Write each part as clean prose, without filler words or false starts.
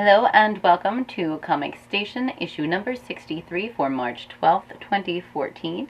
Hello and welcome to Comic Station, issue number 63 for March 12th, 2014.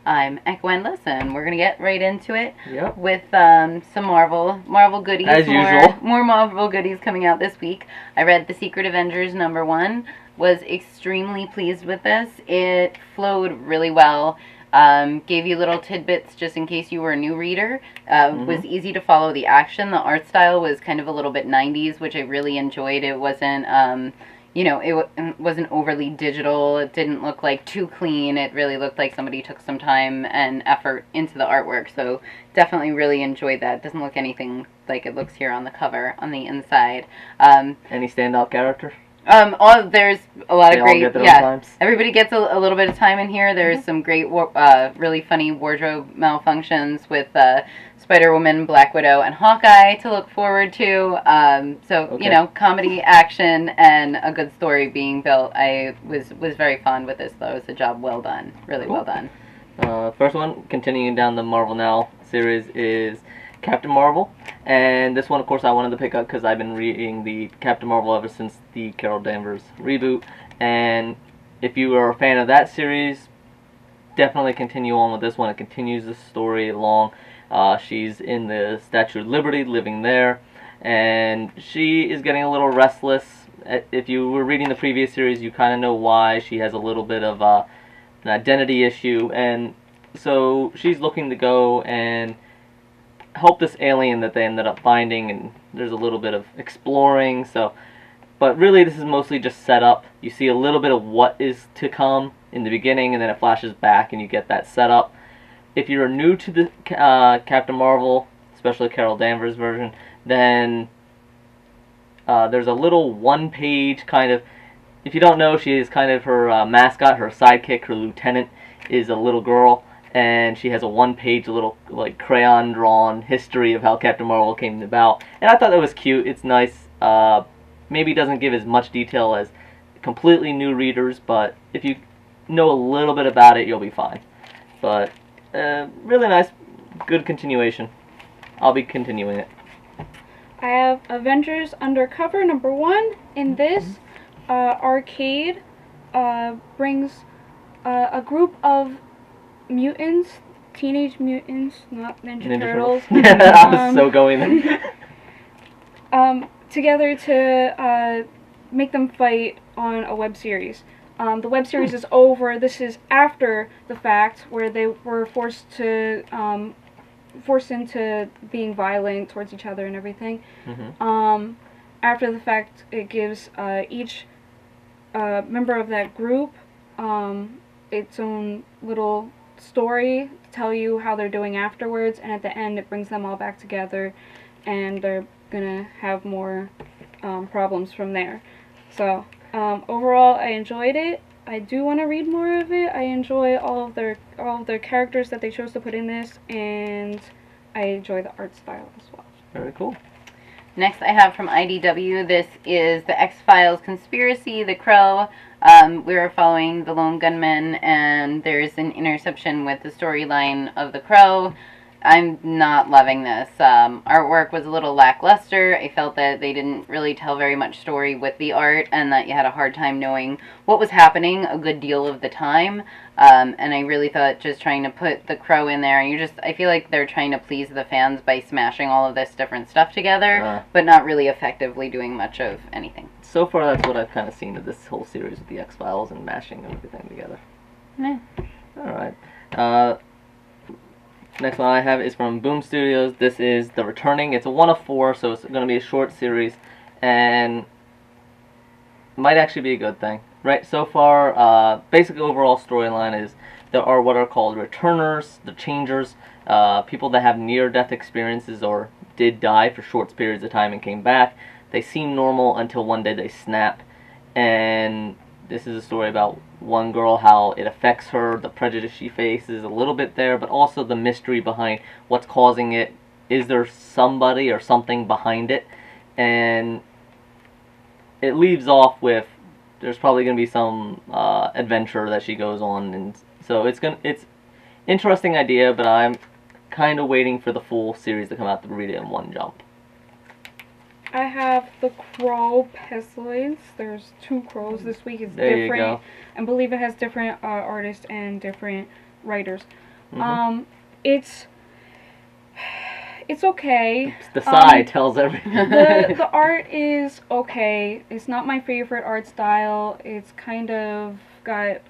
I'm Ekwendless, and we're going to get right into it with some Marvel goodies. As usual. More Marvel goodies coming out this week. I read The Secret Avengers number 1, was extremely pleased with this. It flowed really well. Gave you little tidbits just in case you were a new reader. Was easy to follow the action. The art style was kind of a little bit 90s, which I really enjoyed. It wasn't, it wasn't overly digital. It didn't look like too clean. It really looked like somebody took some time and effort into the artwork. So definitely really enjoyed that. It doesn't look anything like it looks here on the cover on the inside. Any standout character? There's a lot of great, times. Everybody gets a little bit of time in here. There's some great, really funny wardrobe malfunctions with Spider-Woman, Black Widow, and Hawkeye to look forward to. You know, comedy, action, and a good story being built. I was very fond with this, though. It was a job well done. Really well done. First one, continuing down the Marvel Now series, is Captain Marvel, and this one, of course, I wanted to pick up because I've been reading the Captain Marvel ever since the Carol Danvers reboot, and if you are a fan of that series, definitely continue on with this one. It continues the story along. She's in the Statue of Liberty, living there, and she is getting a little restless. If you were reading the previous series, you kind of know why. She has a little bit of an identity issue, and so she's looking to go and help this alien that they ended up finding, and there's a little bit of exploring. But really this is mostly just set up. You see a little bit of what is to come in the beginning, and then it flashes back and you get that setup. If you're new to the Captain Marvel, especially Carol Danvers version, then there's a little one-page kind of, if you don't know, she is kind of her mascot, her sidekick, her lieutenant is a little girl, and she has a one-page little like crayon-drawn history of how Captain Marvel came about. And I thought that was cute. It's nice. Maybe doesn't give as much detail as completely new readers, but if you know a little bit about it, you'll be fine. But really nice, good continuation. I'll be continuing it. I have Avengers Undercover number 1. In this, Arcade brings a group of mutants, teenage mutants, not Ninja Turtles. I was so going there. Together to make them fight on a web series. The web series is over. This is after the fact, where they were forced into being violent towards each other and everything. After the fact, it gives each member of that group its own little story to tell you how they're doing afterwards, and at the end it brings them all back together, and they're gonna have more problems from there. So overall, I enjoyed it. I do want to read more of it. I enjoy all of their characters that they chose to put in this, and I enjoy the art style as well. Very cool. Next I have from IDW, this is the X-Files Conspiracy, The Crow. We're following the lone gunman, and there's an interception with the storyline of The Crow. I'm not loving this. Artwork was a little lackluster. I felt that they didn't really tell very much story with the art, and that you had a hard time knowing what was happening a good deal of the time. And I really thought just trying to put the Crow in there, and I feel like they're trying to please the fans by smashing all of this different stuff together, but not really effectively doing much of anything. So far, that's what I've kind of seen of this whole series with the X-Files and mashing everything together. Alright. Next one I have is from Boom Studios. This is The Returning. It's a 1 of 4, so it's going to be a short series, and might actually be a good thing. Right, so far, basic overall storyline is there are what are called returners, the changers, people that have near-death experiences or did die for short periods of time and came back. They seem normal until one day they snap, and this is a story about one girl, how it affects her, the prejudice she faces a little bit there, but also the mystery behind what's causing it. Is there somebody or something behind it? And it leaves off with there's probably going to be some adventure that she goes on, and so it's interesting idea, but I'm kind of waiting for the full series to come out to read it in one jump. I have The Crow, Pestilence. There's 2 crows this week. It's There you different. go. I believe it has different artists and different writers. Mhm. It's okay. The side tells everything. The art is okay. It's not my favorite art style. It's kind of got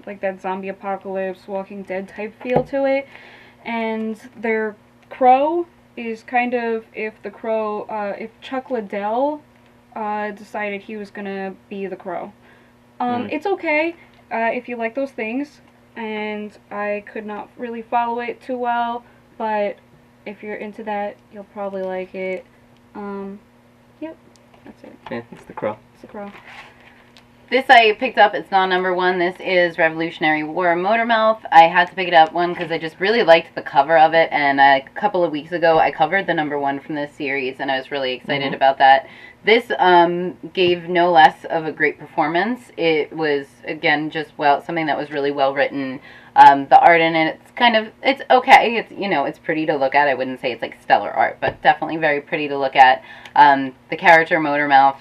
like that zombie apocalypse, Walking Dead type feel to it. And their crow is kind of if Chuck Liddell decided he was gonna be the crow. It's okay if you like those things, and I could not really follow it too well, but if you're into that, you'll probably like it. Yep, that's it. Yeah, it's The Crow. It's The Crow. This I picked up. It's not number 1. This is Revolutionary War Motormouth. I had to pick it up, one, because I just really liked the cover of it, and a couple of weeks ago I covered the number 1 from this series, and I was really excited about that. This gave no less of a great performance. It was, again, just something that was really well written. The art in it, it's okay. It's, it's pretty to look at. I wouldn't say it's like stellar art, but definitely very pretty to look at. The character Motormouth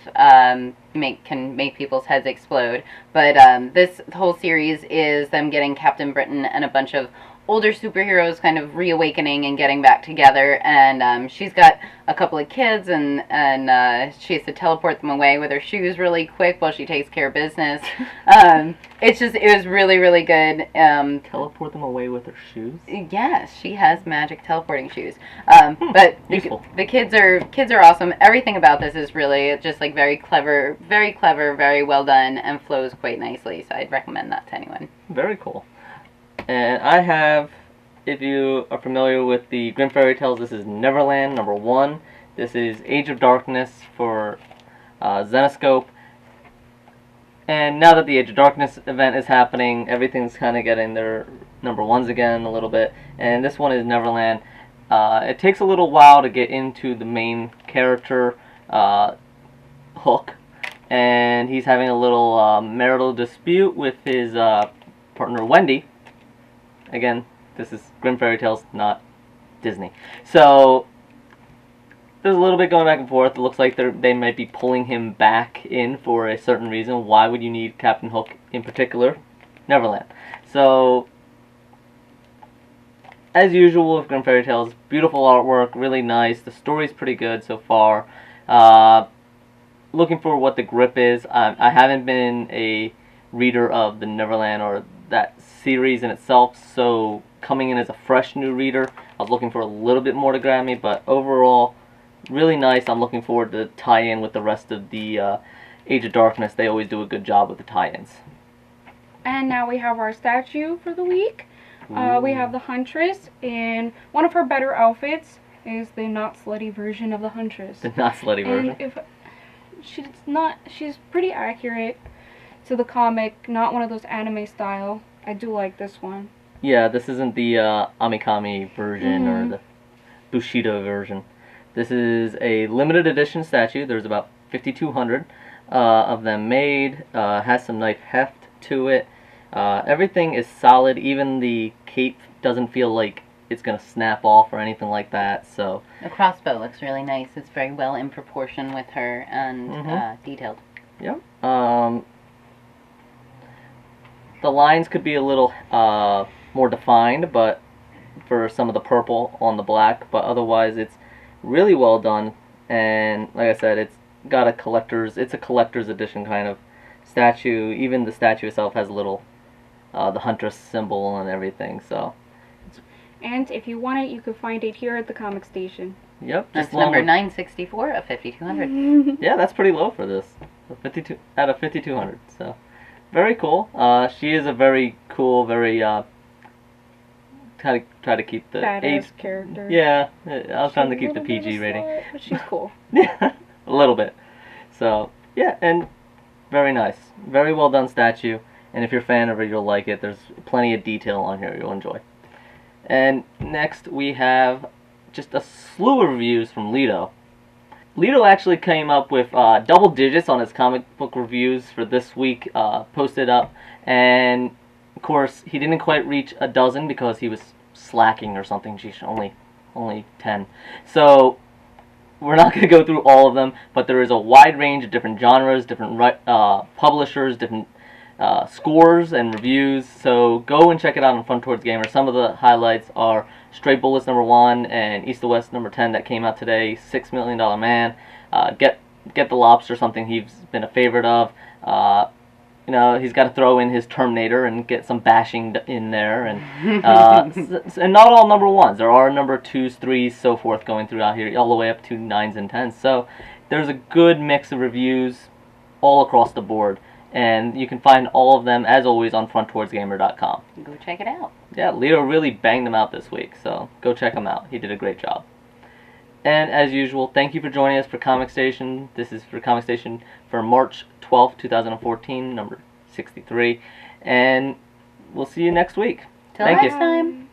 can make people's heads explode. But this whole series is them getting Captain Britain and a bunch of older superheroes kind of reawakening and getting back together, and she's got a couple of kids, and she has to teleport them away with her shoes really quick while she takes care of business. It was really, really good. Teleport them away with her shoes? Yes, she has magic teleporting shoes. But the kids are awesome. Everything about this is really just like very clever, very well done, and flows quite nicely. So I'd recommend that to anyone. Very cool. And I have, if you are familiar with the Grimm Fairy Tales, this is Neverland, number 1. This is Age of Darkness for Zenescope. And now that the Age of Darkness event is happening, everything's kind of getting their number 1s again a little bit. And this one is Neverland. It takes a little while to get into the main character, Hook. And he's having a little marital dispute with his partner, Wendy. Again, this is Grimm Fairy Tales, not Disney. So there's a little bit going back and forth. It looks like they might be pulling him back in for a certain reason. Why would you need Captain Hook in particular? Neverland. So, as usual with Grimm Fairy Tales, beautiful artwork, really nice. The story's pretty good so far. Looking for what the grip is. I haven't been a reader of the Neverland or that series in itself, so coming in as a fresh new reader, I was looking for a little bit more to grab me, but overall, really nice. I'm looking forward to tie in with the rest of the Age of Darkness. They always do a good job with the tie-ins. And now we have our statue for the week. We have the Huntress, and one of her better outfits is the not slutty version of the Huntress. The not slutty version. She's pretty accurate to the comic, not one of those anime style. I do like this one. Yeah, this isn't the Amikami version or the Bushido version. This is a limited edition statue. There's about 5,200 of them made. Has some nice heft to it. Everything is solid. Even the cape doesn't feel like it's going to snap off or anything like that. So the crossbow looks really nice. It's very well in proportion with her and detailed. Yep. The lines could be a little more defined, but for some of the purple on the black, but otherwise it's really well done. And like I said, it's got a collector's edition kind of statue. Even the statue itself has a little the Huntress symbol and everything. So. And if you want it, you can find it here at the comic station. Yep. That's number 964 of 5,200. Yeah, that's pretty low for this. 52 out of 5,200. So. Very cool. She is a very cool, very try to keep the badass age character. Yeah, I was trying to keep the PG rating. But she's cool. Yeah, a little bit. So yeah, and very nice, very well done statue. And if you're a fan of it, you'll like it. There's plenty of detail on here you'll enjoy. And next we have just a slew of reviews from Lido. Lido actually came up with double digits on his comic book reviews for this week, posted up, and of course he didn't quite reach a dozen because he was slacking or something. She's only 10. So we're not going to go through all of them, but there is a wide range of different genres, different publishers, different scores and reviews. So go and check it out on Front Towards Gamer. Some of the highlights are Stray Bullets #1 and East to West #10 that came out today. $6 Million Man. Get the Lobster, something he's been a favorite of. You know, he's got to throw in his Terminator and get some bashing in there, and and not all #1s. There are #2s, 3s, so forth going throughout here, all the way up to 9s and 10s. So there's a good mix of reviews all across the board, and you can find all of them, as always, on fronttowardsgamer.com. Go check it out. Yeah, Lido really banged them out this week, so go check him out. He did a great job. And as usual, thank you for joining us for Comic Station. This is for Comic Station for March 12th, 2014, number 63. And we'll see you next week. Till Thank you. next time.